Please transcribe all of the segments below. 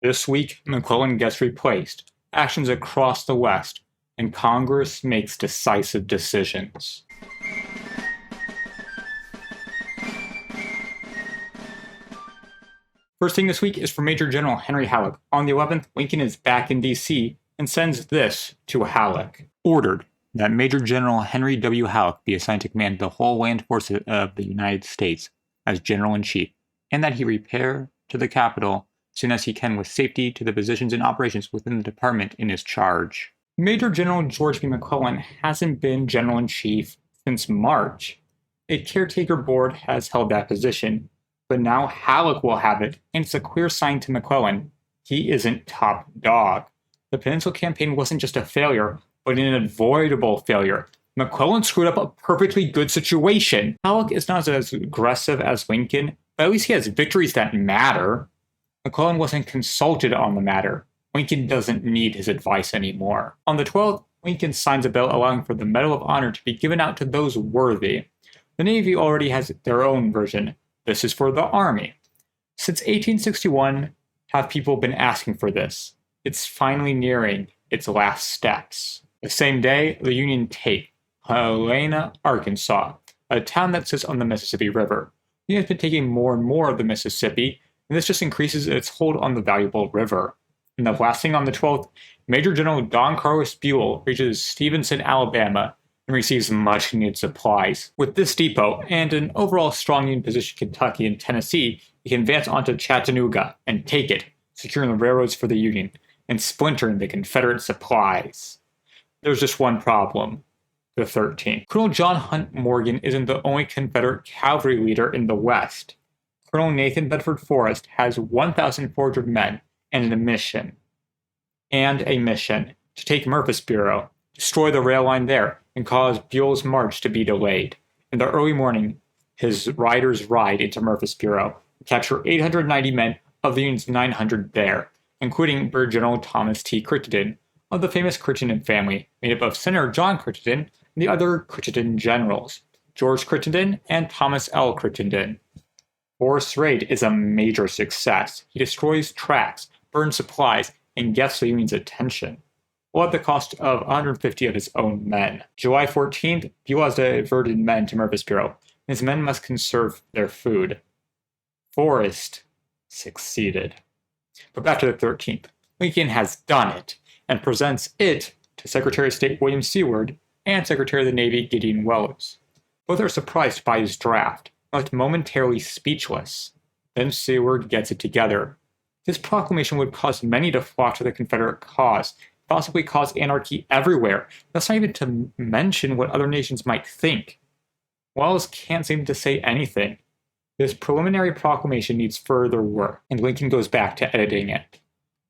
This week, McClellan gets replaced, actions across the West, and Congress makes decisive decisions. First thing this week is for Major General Henry Halleck. On the 11th, Lincoln is back in D.C. and sends this to Halleck. Ordered that Major General Henry W. Halleck be assigned to command the whole land forces of the United States as General-in-Chief, and that he repair to the capital as soon as he can with safety to the positions and operations within the department in his charge. Major General George B. McClellan hasn't been General-in-Chief since March. A caretaker board has held that position, but now Halleck will have it, and it's a clear sign to McClellan he isn't top dog. The Peninsula Campaign wasn't just a failure, but an avoidable failure. McClellan screwed up a perfectly good situation. Halleck is not as aggressive as Lincoln, but at least he has victories that matter. McClellan wasn't consulted on the matter. Lincoln doesn't need his advice anymore. On the 12th, Lincoln signs a bill allowing for the Medal of Honor to be given out to those worthy. The Navy already has their own version. This is for the Army. Since 1861, have people been asking for this? It's finally nearing its last steps. The same day, the Union take Helena, Arkansas, a town that sits on the Mississippi River. The Union has been taking more and more of the Mississippi, and this just increases its hold on the valuable river. And the last thing on the 12th, Major General Don Carlos Buell reaches Stevenson, Alabama, and receives much-needed supplies. With this depot and an overall strong Union position in Kentucky and Tennessee, he can advance onto Chattanooga and take it, securing the railroads for the Union and splintering the Confederate supplies. There's just one problem. The 13th. Colonel John Hunt Morgan isn't the only Confederate cavalry leader in the West. Colonel Nathan Bedford Forrest has 1,400 men and a mission to take Murfreesboro, destroy the rail line there, and cause Buell's march to be delayed. In the early morning, his riders ride into Murfreesboro and capture 890 men of the Union's 900 there, including Brigadier General Thomas T. Crittenden of the famous Crittenden family, made up of Senator John Crittenden and the other Crittenden generals, George Crittenden and Thomas L. Crittenden. Forrest's raid is a major success. He destroys tracks, burns supplies, and gets the Union's attention, all at the cost of 150 of his own men. July 14th, Buell has diverted men to Murfreesboro, and his men must conserve their food. Forrest succeeded. But back to the 13th. Lincoln has done it, and presents it to Secretary of State William Seward and Secretary of the Navy Gideon Welles. Both are surprised by his draft, left momentarily speechless. Then Seward gets it together. This proclamation would cause many to flock to the Confederate cause, possibly cause anarchy everywhere. That's not even to mention what other nations might think. Welles can't seem to say anything. This preliminary proclamation needs further work, and Lincoln goes back to editing it.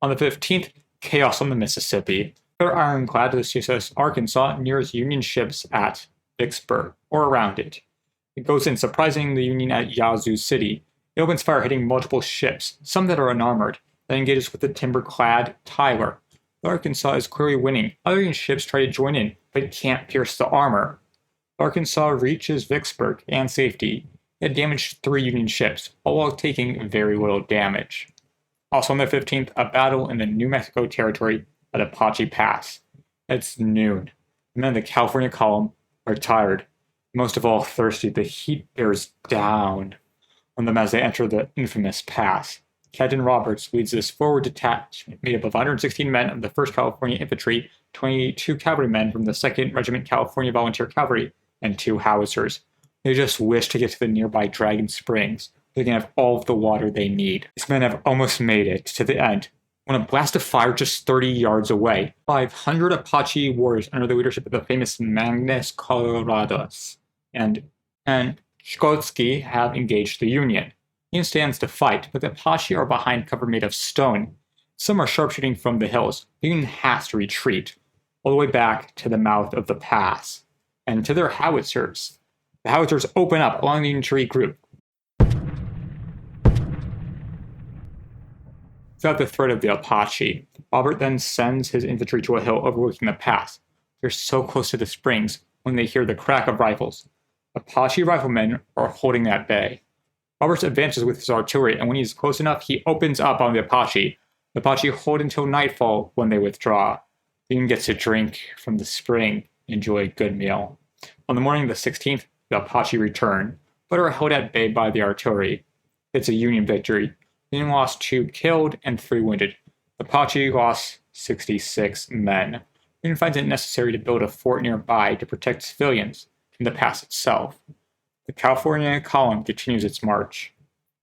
On the 15th, chaos on the Mississippi. Their ironclad, the USS Arkansas, nears Union ships at Vicksburg, or around it. It goes in, surprising the Union at Yazoo City. It opens fire, hitting multiple ships, some that are unarmored, then engages with the timber-clad Tyler. The Arkansas is clearly winning. Other Union ships try to join in, but can't pierce the armor. The Arkansas reaches Vicksburg and safety. It damaged 3 Union ships, all while taking very little damage. Also on the 15th, a battle in the New Mexico Territory at Apache Pass. It's noon. The men of the California column are tired, most of all thirsty. The heat bears down on them as they enter the infamous pass. Captain Roberts leads this forward detachment made up of 116 men of the 1st California Infantry, 22 cavalrymen from the 2nd Regiment California Volunteer Cavalry, and 2 howitzers. They just wish to get to the nearby Dragon Springs. They can have all of the water they need. These men have almost made it to the end when a blast of fire just 30 yards away. 500 Apache warriors under the leadership of the famous Magnus Colorados and Chukotski have engaged the Union. Union stands to fight, but the Apache are behind cover made of stone. Some are sharpshooting from the hills. The Union has to retreat all the way back to the mouth of the pass and to their howitzers. The howitzers open up along the infantry group. Without the threat of the Apache, Robert then sends his infantry to a hill overlooking the pass. They're so close to the springs when they hear the crack of rifles. Apache riflemen are holding at bay. Roberts advances with his artillery, and when he's close enough, he opens up on the Apache. The Apache hold until nightfall when they withdraw. The Union gets to drink from the spring and enjoy a good meal. On the morning of the 16th, the Apache return, but are held at bay by the artillery. It's a Union victory. The Union lost 2 killed and 3 wounded. The Apache lost 66 men. The Union finds it necessary to build a fort nearby to protect civilians from the pass itself. The California column continues its march.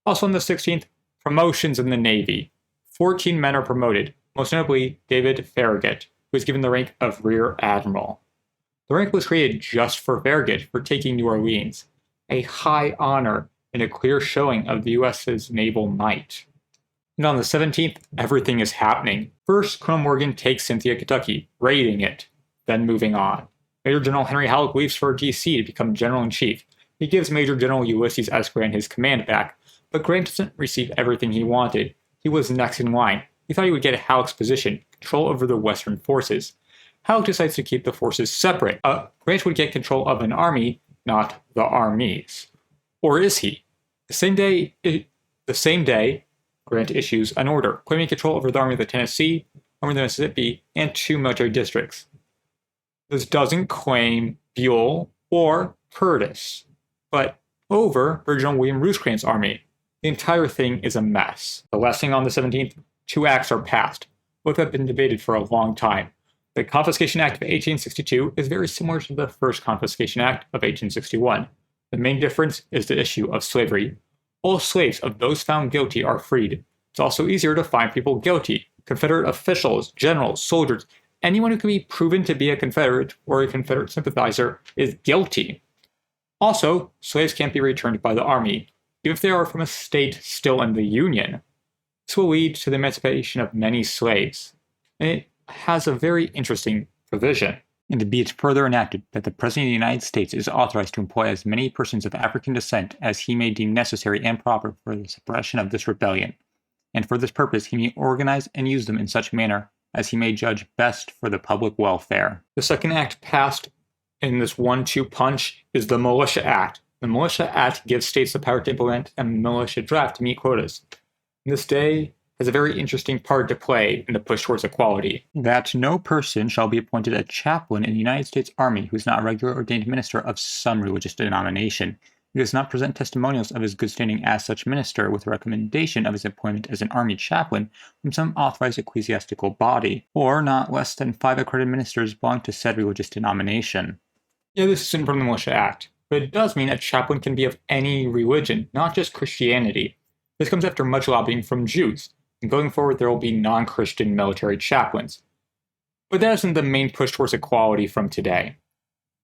Also on the 16th, promotions in the Navy. 14 men are promoted, most notably David Farragut, who was given the rank of Rear Admiral. The rank was created just for Farragut for taking New Orleans, a high honor and a clear showing of the U.S.'s naval might. And on the 17th, everything is happening. First, Colonel Morgan takes Cynthia, Kentucky, raiding it, then moving on. Major General Henry Halleck leaves for D.C. to become General-in-Chief. He gives Major General Ulysses S. Grant his command back, but Grant doesn't receive everything he wanted. He was next in line. He thought he would get Halleck's position, control over the Western forces. Halleck decides to keep the forces separate. Grant would get control of an army, not the armies. Or is he? The same day, Grant issues an order claiming control over the Army of the Tennessee, Army of the Mississippi, and 2 military districts. This doesn't claim Buell or Curtis, but over General William Rosecrans' army. The entire thing is a mess. The last thing on the 17th, 2 acts are passed. Both have been debated for a long time. The Confiscation Act of 1862 is very similar to the first Confiscation Act of 1861. The main difference is the issue of slavery. All slaves of those found guilty are freed. It's also easier to find people guilty. Confederate officials, generals, soldiers, anyone who can be proven to be a Confederate or a Confederate sympathizer is guilty. Also, slaves can't be returned by the Army, even if they are from a state still in the Union. This will lead to the emancipation of many slaves. And it has a very interesting provision. And to be it further enacted that the President of the United States is authorized to employ as many persons of African descent as he may deem necessary and proper for the suppression of this rebellion. And for this purpose he may organize and use them in such manner as he may judge best for the public welfare. The second act passed in this 1-2 punch is the Militia Act. The Militia Act gives states the power to implement a militia draft to meet quotas. This day has a very interesting part to play in the push towards equality. That no person shall be appointed a chaplain in the United States Army who is not a regular ordained minister of some religious denomination, who does not present testimonials of his good standing as such minister with a recommendation of his employment as an army chaplain from some authorized ecclesiastical body, or not less than 5 accredited ministers belong to said religious denomination. Yeah, this isn't from the Militia Act, but it does mean a chaplain can be of any religion, not just Christianity. This comes after much lobbying from Jews. And going forward, there will be non-Christian military chaplains. But that isn't the main push towards equality from today.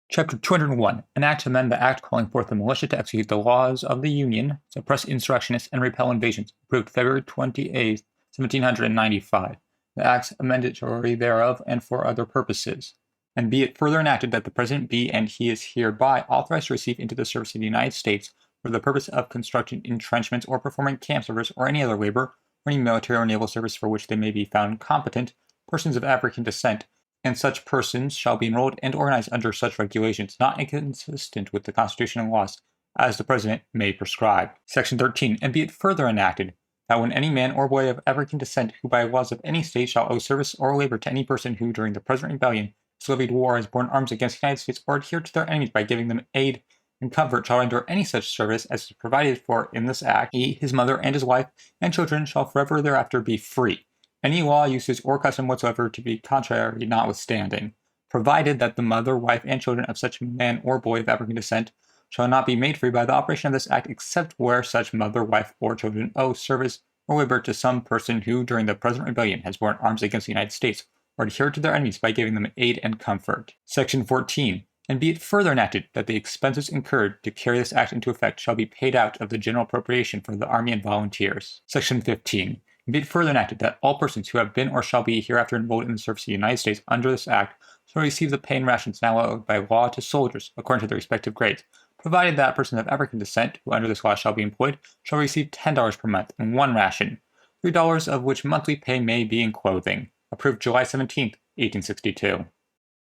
Chapter 201, an act to amend the act calling forth the militia to execute the laws of the Union, suppress insurrectionists, and repel invasions, approved February 28, 1795. The acts amendatory thereof and for other purposes. And be it further enacted that the President be and he is hereby authorized to receive into the service of the United States for the purpose of constructing entrenchments or performing camp service or any other labor, or any military or naval service for which they may be found competent, persons of African descent, and such persons shall be enrolled and organized under such regulations, not inconsistent with the Constitution and laws, as the President may prescribe. Section 13. And be it further enacted, that when any man or boy of African descent who by laws of any state shall owe service or labor to any person who during the present rebellion has levied war, has borne arms against the United States, or adhered to their enemies by giving them aid and comfort, shall render any such service as is provided for in this act, he, his mother, and his wife, and children shall forever thereafter be free, any law, uses, or custom whatsoever to be contrary notwithstanding, provided that the mother, wife, and children of such man or boy of African descent shall not be made free by the operation of this act, except where such mother, wife, or children owe service or labor to some person who, during the present rebellion, has borne arms against the United States, or adhered to their enemies by giving them aid and comfort. Section 14. And be it further enacted that the expenses incurred to carry this act into effect shall be paid out of the general appropriation for the Army and Volunteers. Section 15. And be it further enacted that all persons who have been or shall be hereafter enrolled in the service of the United States under this act shall receive the pay and rations now owed by law to soldiers, according to their respective grades, provided that person of African descent who under this law shall be employed shall receive $10 per month in 1 ration, $3 of which monthly pay may be in clothing. Approved July 17, 1862.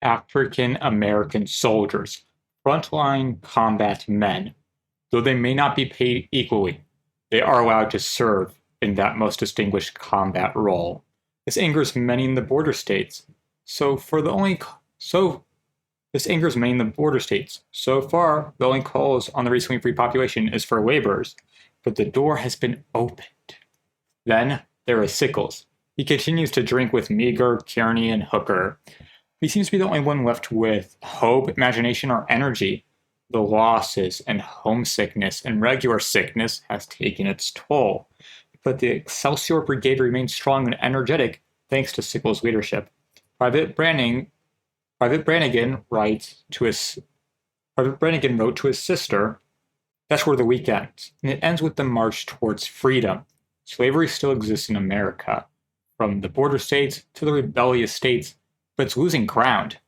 African American soldiers, frontline combat men, though they may not be paid equally, they are allowed to serve in that most distinguished combat role. This angers many in the border states. So far, the only calls on the recently freed population is for laborers, but the door has been opened. Then there is Sickles. He continues to drink with Meager, Kearney, and Hooker. He seems to be the only one left with hope, imagination, or energy. The losses and homesickness and regular sickness has taken its toll, but the Excelsior Brigade remains strong and energetic thanks to Sickles' leadership. Private Brannigan wrote to his sister, "That's where the week ends, and it ends with the march towards freedom. Slavery still exists in America, from the border states to the rebellious states, but it's losing ground.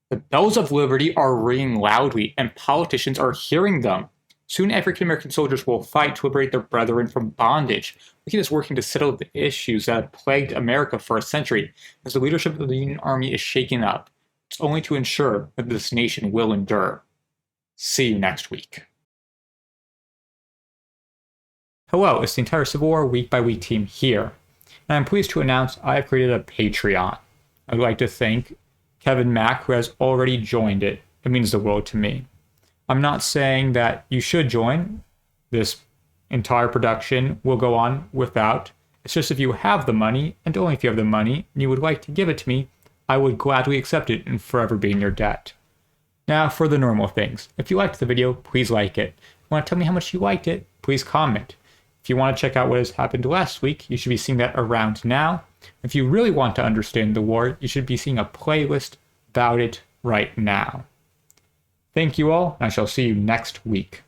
The bells of liberty are ringing loudly, and politicians are hearing them. Soon African American soldiers will fight to liberate their brethren from bondage. Lincoln is working to settle the issues that have plagued America for a century, as the leadership of the Union Army is shaken up. It's only to ensure that this nation will endure." See you next week. Hello, it's the entire Civil War Week by Week team here, and I'm pleased to announce I have created a Patreon. I'd like to thank Kevin Mack, who has already joined it. It means the world to me. I'm not saying that you should join. This entire production will go on without. It's just if you have the money, and only if you have the money, and you would like to give it to me, I would gladly accept it and forever be in your debt. Now for the normal things. If you liked the video, please like it. If you want to tell me how much you liked it, please comment. If you want to check out what has happened last week, you should be seeing that around now. If you really want to understand the war, you should be seeing a playlist about it right now. Thank you all, and I shall see you next week.